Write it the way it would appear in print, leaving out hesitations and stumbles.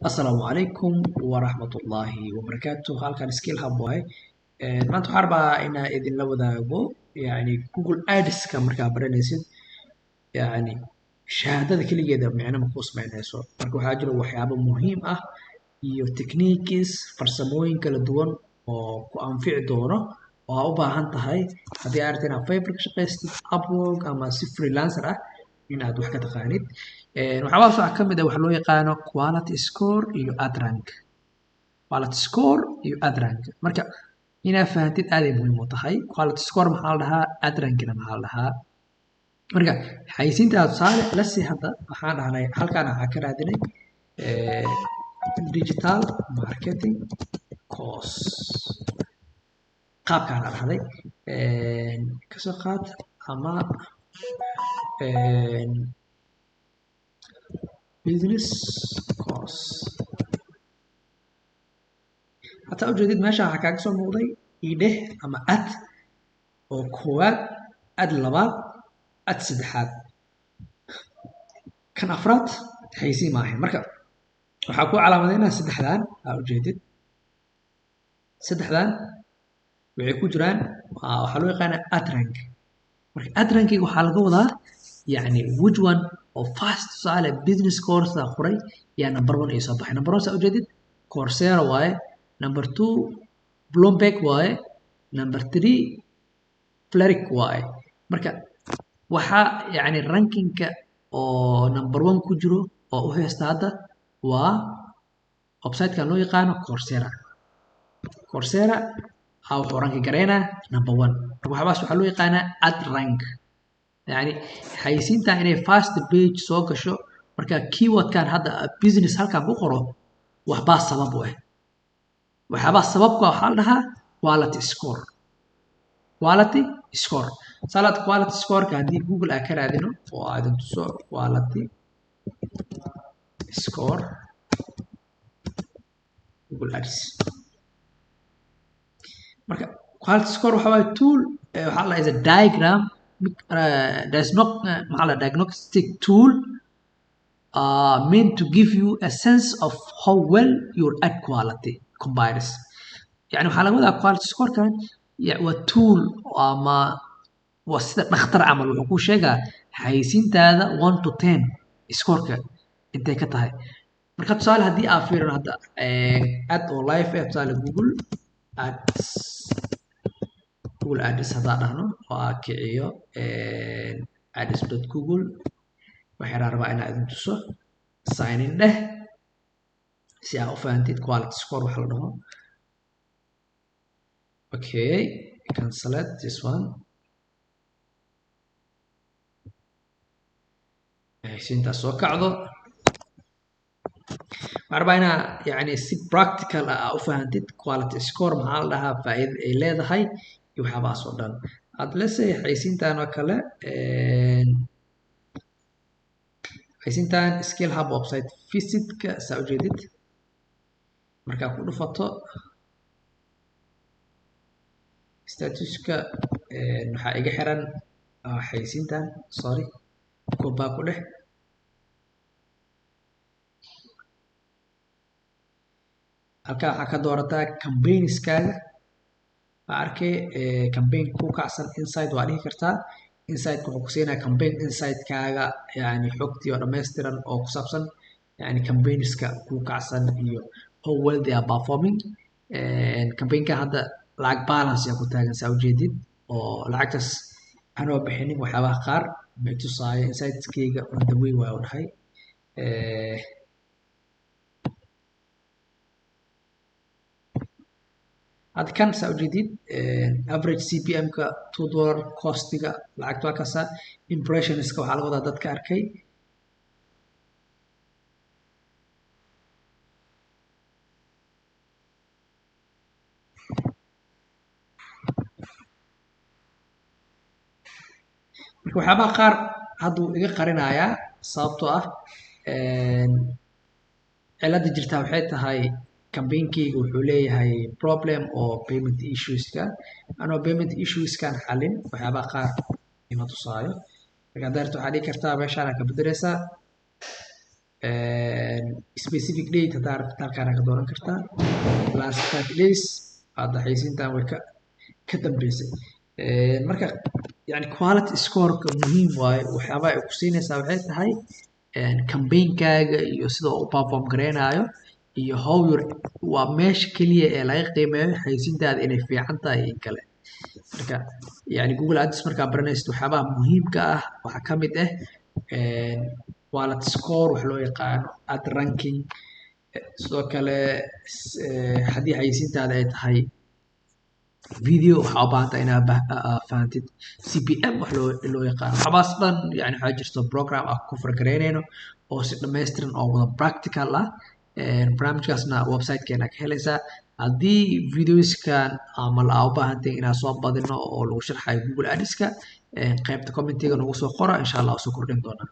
Asalaamu calaykum waraxmatullaahi wabarakaatuh. Halkan skill hub waaye. Maanta waxaan rabaa inaan idinla wadaago Google Ads-ka markaa baranaysid shahaadada keligeeda micno ma kuu samaynayso. Marka waxaa jiro waxyaabo muhiim ah iyo techniques farsamooyin kala duwan oo ku anfici doono oo aa u baahan tahay haddii aad rabto inaad Fiverr ka shaqaystid, Upwork ama si freelancer ah inaad wax ka taqaanid. Waxyaabahaas waxaa ka mid ah waxa loo yaqaano quality score iyo ad rank. Quality score iyo ad rank. Marka inaad fahantid aad ay muhiim u tahay. Quality score maxaa la dhahaa, ad rankina maxaa la dhahaa. Marka xayeysiinta tusaale la sii hadda waxaan dhahnay halkaan waxaa ka raadinay digital marketing course. qaabkaan aan dhahday kasoo qaad ama business course. hataa ujeedid meesha waxaa kaaga soo muuqday idheh ama ad oo koowaad, ad labaad, ad saddexaad, kan afraad xayeysiin maaha. Marka waxaa ku calaamadeynaa saddexdan aa ujeedid, saddexdan waxay ku jiraan waxaa loo yaqaanaa ad rank. marka ad rankiga waxaa laga wadaa which one oo first tusaale business course aa qoray yaa number one ay soo baxay. Number one saa ujeedid Coursera waaye, number two Bloomberg waaye, number three Fleric waaye. marka waxaa rankinka oo number one ku jiro oo u haysta hadda waa website-kan loo yaqaano Coursera. Coursera wuxuu ranki gareynaa number one. marka waxaas waxaa loo yaqaanaa ad rank. xayeysiintan inay first page soo gasho marka keywordkan hadda business halkan ku qoro waxbaa sabab u ah. waxyaabaa sababka waxaa la dhahaa quality score. quality score. salaad quality scoreka haddii Google aa ka raadino oo aa idin tuso quality score Google Ads. marka quality score waxa waaye tool waxaa la is a diagram diagnostic tool meant to give you a sense of how well your ad quality compares. waxaa laga wadaa quality scorekan waa tool ama waa sida dhakhtar camal wuxuu kuu sheegaa xayeysiintaada 1 to 10 scoreka intay ka tahay. marka tusaale haddii aa fiirino hadda ad oo live ah tusaale Google Ads haddaa dhahno oo aa kiciyo ads.google waxaan rabaa inaa idin tuso sign in dheh si aa u fahantid quality score waxa la dhaho. okay, cancelled this one. xayeysiintaas soo kacdo waxaan rabaa inaa si practical ah u fahantid quality score maxaa la dhahaa, faa'iida ay leedahay iyo waxyaabahaas oo dhan. let's say xayeysiintan oo kale xayeysiintan skill hub website visitka saa ujeedid markaa ku dhufato statuska waxaa iga xiran xayeysiintan sorry kobaa ku dheh halkaa waxaa ka doorataa campaigniskaaga. waxaa arkay campaign ku kacsan insight waa dhihi kartaa. insight wuxuu ku siinaa campaign insight-kaaga xogtii oo dhammaystiran oo ku saabsan campaigniska ku kacsan iyo how well they are performing. campaignka hadda lacag balance yaa ku taagan saa ujeedid oo lacagtaas anoo bixinin waxyaabaha qaar bay tusaayo insightkayga on the way waa u dhahay. hadda kan saa ujeedid average CPM-ka $2 costiga lacagta waa kasa. impressionska waxaa laga wadaa dadka arkay. marka waxyaabaha qaar hadduu iga qarinayaa sababtoo ah cilada jirtaa waxay tahay campaignkiga wuxuu leeyahay problem oo payment issueska. anoo payment issueskan xalin waxyaabaha qaar ima tusaayo. marka hadda waxaa dhihi kartaa meeshaan ka bedeleysaa specific date haddaa rabta halkaana ka dooran kartaa last 30 days hadda xayeysiintan way ka dambeysay marka yani quality scoreka muhiim waaye waxyaabaha ay ku siinaysaa waxay tahay campaignkaga iyo sida uu perform gareynayo iyo how your waa meesha keliya ee laga qiimeeyo xayeysiintaada inay fiican tahay in kale marka yani Google Ads markaa baranaysid waxyaabaha muhiimka ah waxaa ka mid ah quality score wax loo yaqaano ad ranking sidoo kale haddii xayeysiintaada ay tahay video waxaa u baahan tahay inaad fahantid CPM wax loo yaqaano waxabaas dhan yani waxaa jirto program ah ku fargareynayno oo si dhammaystiran oo wada practical ah barnaamijkaasna websitekeena ka helaysaa haddii videoskan ama la u baahantahay inaad soo badino oo lagu sharxayo Google Adska qaybta commentiga nagu soo qora insha Allah soo kordhin doonaa